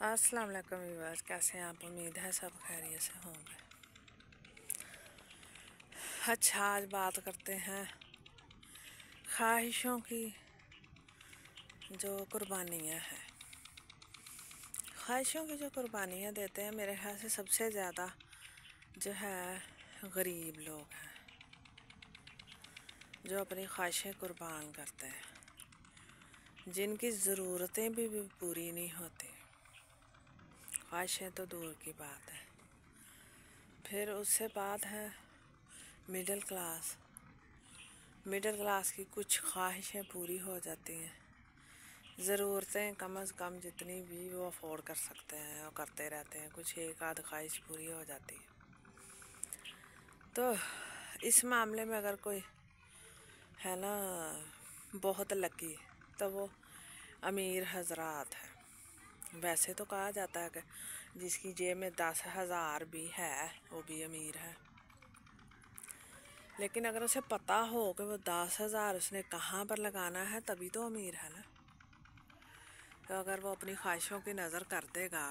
अस्सलाम वालेकुम व्यूअर्स, कैसे हैं आप? उम्मीद है सब खैरियत से होंगे। अच्छा, आज बात करते हैं ख्वाहिशों की जो कुर्बानियाँ हैं। ख्वाहिशों की जो कुर्बानियाँ देते हैं, मेरे ख्याल से सबसे ज़्यादा जो है गरीब लोग हैं, जो अपनी ख्वाहिशें कुर्बान करते हैं, जिनकी ज़रूरतें भी पूरी नहीं होती। ख्वाहिशें तो दूर की बात है। फिर उससे बात है मिडिल क्लास की कुछ ख्वाहिशें पूरी हो जाती हैं। ज़रूरतें कम से कम जितनी भी वो अफोर्ड कर सकते हैं वो करते रहते हैं, कुछ एक आध ख्वाहिश पूरी हो जाती है। तो इस मामले में अगर कोई है ना बहुत लकी, तो वो अमीर हजरात है। वैसे तो कहा जाता है कि जिसकी जेब में 10,000 भी है वो भी अमीर है, लेकिन अगर उसे पता हो कि वो 10,000 उसने कहाँ पर लगाना है, तभी तो अमीर है ना। तो अगर वो अपनी ख्वाहिशों की नज़र कर देगा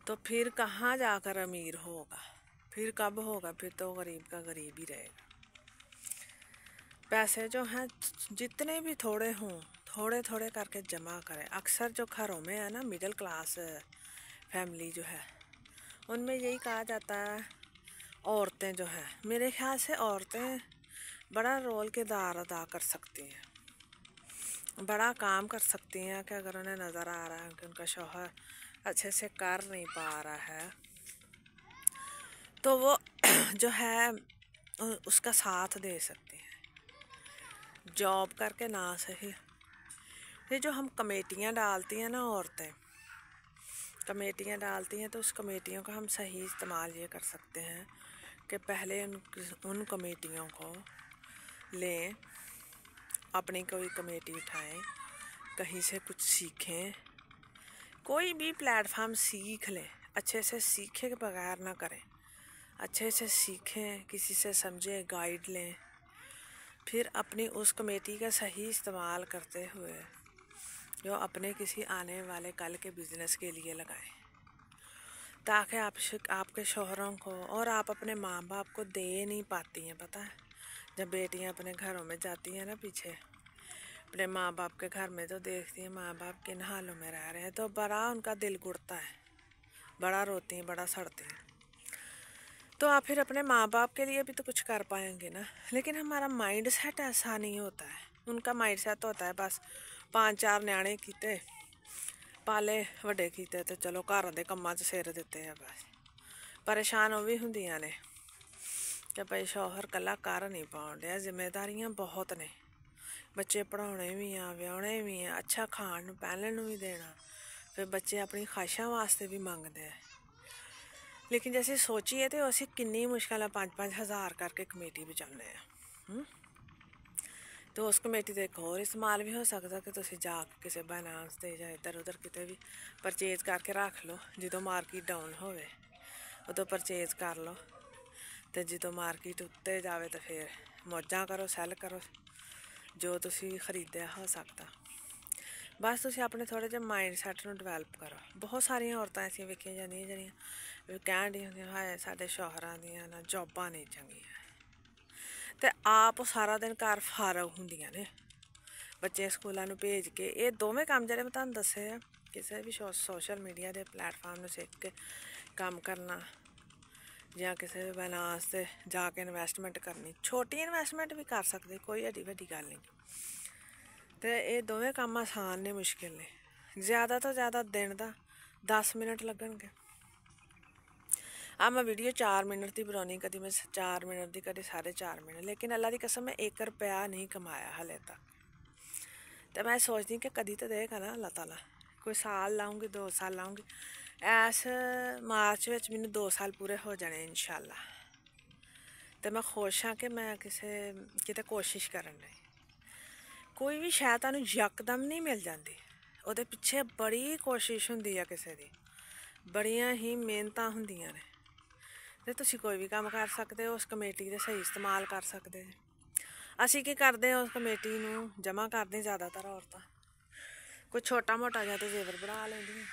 तो फिर कहाँ जाकर अमीर होगा? फिर कब होगा? फिर तो गरीब का गरीब ही रहेगा। पैसे जो हैं जितने भी थोड़े हों, थोड़े थोड़े करके जमा करें। अक्सर जो घरों में है ना मिडिल क्लास फैमिली जो है, उनमें यही कहा जाता है। औरतें जो हैं, मेरे ख्याल से औरतें बड़ा रोल किरदार अदा कर सकती हैं, बड़ा काम कर सकती हैं कि अगर उन्हें नज़र आ रहा है कि उनका शौहर अच्छे से कर नहीं पा रहा है, तो वो जो है उसका साथ दे सकती हैं, जॉब करके ना सही। ये जो हम कमेटियाँ डालती हैं ना, औरतें कमेटियाँ डालती हैं, तो उस कमेटियों का हम सही इस्तेमाल ये कर सकते हैं कि पहले उन कमेटियों को लें, अपनी कोई कमेटी उठाएं, कहीं से कुछ सीखें, कोई भी प्लेटफॉर्म सीख लें, अच्छे से सीखे के बगैर ना करें, अच्छे से सीखें, किसी से समझें, गाइड लें, फिर अपनी उस कमेटी का सही इस्तेमाल करते हुए जो अपने किसी आने वाले कल के बिज़नेस के लिए लगाएं, ताकि आपके शौहरों को और आप अपने माँ बाप को दे नहीं पाती हैं। पता है, जब बेटियां अपने घरों में जाती हैं ना, पीछे अपने माँ बाप के घर में, तो देखती हैं माँ बाप किन हालों में रह रहे हैं, तो बड़ा उनका दिल घुटता है, बड़ा रोती हैं, बड़ा सड़ती हैं। तो आप फिर अपने माँ बाप के लिए भी तो कुछ कर पाएंगे ना। लेकिन हमारा माइंड सेट ऐसा नहीं होता है। उनका माइंड सेट होता है बस 5-4 न्याणे कीते, पाले वड्डे कीते, तो चलो घर दे कम्मां 'च सिर दिते हैं। बस परेशान वो भी होंदियां ने कि भाई शौहर कल्ला कर नहीं पाउण डिया, जिम्मेदारियां बहुत ने, बच्चे पढ़ाने भी हैं, व्याहने भी हैं, अच्छा खाण पहनने भी देना, फिर बच्चे अपनी ख्वाहिशां वास्ते भी मंगते हैं। लेकिन जैसे सोचिए तो असी किन्नी मुश्किल है 5-5 हज़ार करके कमेटी बचाने हैं। तो उस कमेटी का एक और इस्तेमाल भी हो सकता कि तुम जाके किसी बाइनांस से या इधर उधर किते भी परचेज करके रख लो, जो मार्केट डाउन होवे उदों परचेज कर लो, तो जो मार्केट उत्ते जाए तो फिर मौजा करो, सैल करो जो तुसी खरीदया हो सकता। बस तुसी अपने थोड़े जे माइंड सैट नूं डिवेलप करो। बहुत सारिया औरतां ऐसियां वेखियां जांदियां ਜਿਹੜੀਆਂ ਕਹਿਣ ਦੀਆਂ ਹੁੰਦੀਆਂ ਹਾਏ ਸਾਡੇ ਸ਼ੌਹਰਾਂ ਦੀਆਂ ਨਾ ਜੋਬਾਂ नहीं ਚੰਗੀਆਂ, ਤੇ ਆਪ ਸਾਰਾ ਦਿਨ ਘਰ ਫਾਰਗ ਹੁੰਦੀਆਂ ਨੇ, ਬੱਚੇ ਸਕੂਲਾਂ ਨੂੰ ਭੇਜ ਕੇ। ਇਹ ਦੋਵੇਂ ਕੰਮ ਜਿਹੜੇ ਮੈਂ ਤੁਹਾਨੂੰ ਦੱਸੇ ਆ, ਕਿਸੇ ਵੀ ਸੋਸ਼ਲ ਮੀਡੀਆ ਦੇ ਪਲੇਟਫਾਰਮ ਨੂੰ ਸਿੱਖ ਕੇ ਕੰਮ ਕਰਨਾ, ਜਾਂ ਕਿਸੇ ਵੀ ਬਾਈਨਾਂਸ 'ਤੇ ਜਾ ਕੇ ਇਨਵੈਸਟਮੈਂਟ ਕਰਨੀ, ਛੋਟੀ ਇਨਵੈਸਟਮੈਂਟ ਵੀ ਕਰ ਸਕਦੇ, ਕੋਈ ਐਡੀ ਵੱਡੀ ਗੱਲ नहीं। तो ये दोवें काम आसान ने, मुश्किल ने। ज़्यादा तो ज़्यादा दिन का 10 मिनट लगणगे। मैं वीडियो 4 मिनट की बनानी, कभी मैं 4 मिनट की, कभी 4.5 मिनट, लेकिन अल्लाह की कसम मैं 1 रुपया नहीं कमाया हाले तक। तो मैं सोचती कि कभी तो देगा ना अल्लाह ताला, कोई साल लाऊंगी, 2 साल लाऊंगी। इस मार्च में मैंने 2 साल पूरे हो जाने इंशाल्लाह। तो मैं खुश हाँ कि मैं किते कोशिश करन रही। कोई भी शायद तुहानूं यकदम नहीं मिल जाती, उहदे पिछे बड़ी कोशिश हुंदी है, किसी दी बड़ियां ही मेहनतां हुंदियां ने। ते तुसीं कोई भी काम कर सकते हो, उस कमेटी का सही इस्तेमाल कर सकते हो। असीं की करदे उस कमेटी नूं जमा करदे ज़्यादातर औरतां, ਕੋਈ ਛੋਟਾ ਮੋਟਾ ਜਿਹਾ ਤੇ ਜ਼ੇਵਰ ਬਣਾ ਲੈਂਦੀਆਂ,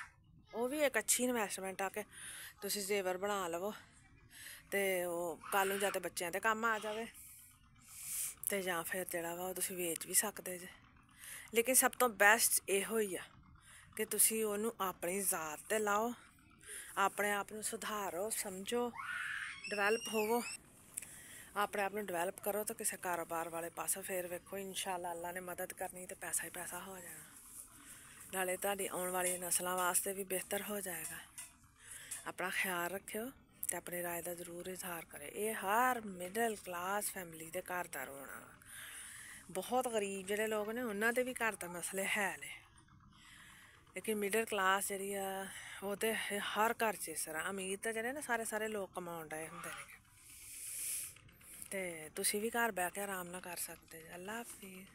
ਉਹ ਵੀ ਇੱਕ ਅੱਛੀ ਇਨਵੈਸਟਮੈਂਟ ਆ ਕਿ ਤੁਸੀਂ ਜ਼ੇਵਰ ਬਣਾ ਲਵੋ ਤੇ ਉਹ ਕੱਲ ਨੂੰ ਜਾਂ ਤੇ ਬੱਚਿਆਂ ਦੇ ਕੰਮ ਆ ਜਾਵੇ ਤੇ ਜਾਂ ਫਿਰ ਜਿਹੜਾ ਵਾ ਉਹ ਤੁਸੀਂ ਵੇਚ ਵੀ ਸਕਦੇ ਜੇ। ਲੇਕਿਨ ਸਭ ਤੋਂ ਬੈਸਟ ਇਹੋ ਹੀ ਆ ਕਿ ਤੁਸੀਂ ਉਹਨੂੰ ਆਪਣੀ ਜ਼ਾਤ ਤੇ ਲਾਓ, ਆਪਣੇ ਆਪ ਨੂੰ ਸੁਧਾਰੋ, ਸਮਝੋ, ਡਿਵੈਲਪ ਹੋਵੋ, ਆਪਣੇ ਆਪ ਨੂੰ ਡਿਵੈਲਪ ਕਰੋ ਤਾਂ ਕਿਸੇ ਕਾਰੋਬਾਰ ਵਾਲੇ ਪਾਸੇ ਫਿਰ ਵੇਖੋ ਇੰਸ਼ਾਅੱਲਾ ਅੱਲਾ ਨੇ ਮਦਦ ਕਰਨੀ ਤੇ ਪੈਸਾ ਹੀ ਪੈਸਾ ਹੋ ਜਾਣਾ, ਨਾਲੇ ਤੁਹਾਡੀ ਆਉਣ ਵਾਲੀ ਨਸਲਾਂ ਵਾਸਤੇ ਵੀ ਬਿਹਤਰ ਹੋ ਜਾਏਗਾ। ਆਪਣਾ ਖਿਆਲ ਰੱਖਿਓ ਤੇ ਆਪਣੀ ਰਾਏ ਦਾ ਜ਼ਰੂਰ ਇਜ਼ਹਾਰ ਕਰੇ। ਇਹ ਹਰ ਮਿਡਲ ਕਲਾਸ ਫੈਮਿਲੀ ਦੇ ਘਰ ਦਾ ਰੋਣਾ ਵਾ। ਬਹੁਤ ਗਰੀਬ ਜਿਹੜੇ ਲੋਕ ਨੇ ਉਹਨਾਂ ਦੇ ਵੀ ਘਰ ਦਾ ਮਸਲੇ ਹੈ ਨੇ, ਲੇਕਿਨ ਮਿਡਲ ਕਲਾਸ ਜਿਹੜੀ ਆ ਉਹ ਤਾਂ ਹਰ ਘਰ 'ਚ ਇਸ ਤਰ੍ਹਾਂ। ਅਮੀਰ ਤਾਂ ਜਿਹੜੇ ਨਾ ਸਾਰੇ ਲੋਕ ਕਮਾਉਣ ਡਏ ਹੁੰਦੇ ਨੇ ਤੇ ਤੁਸੀਂ ਵੀ ਘਰ ਬਹਿ ਕੇ ਆਰਾਮ ਨਾਲ ਕਰ ਸਕਦੇ। ਅੱਲਾ ਹਾਫਿਜ਼।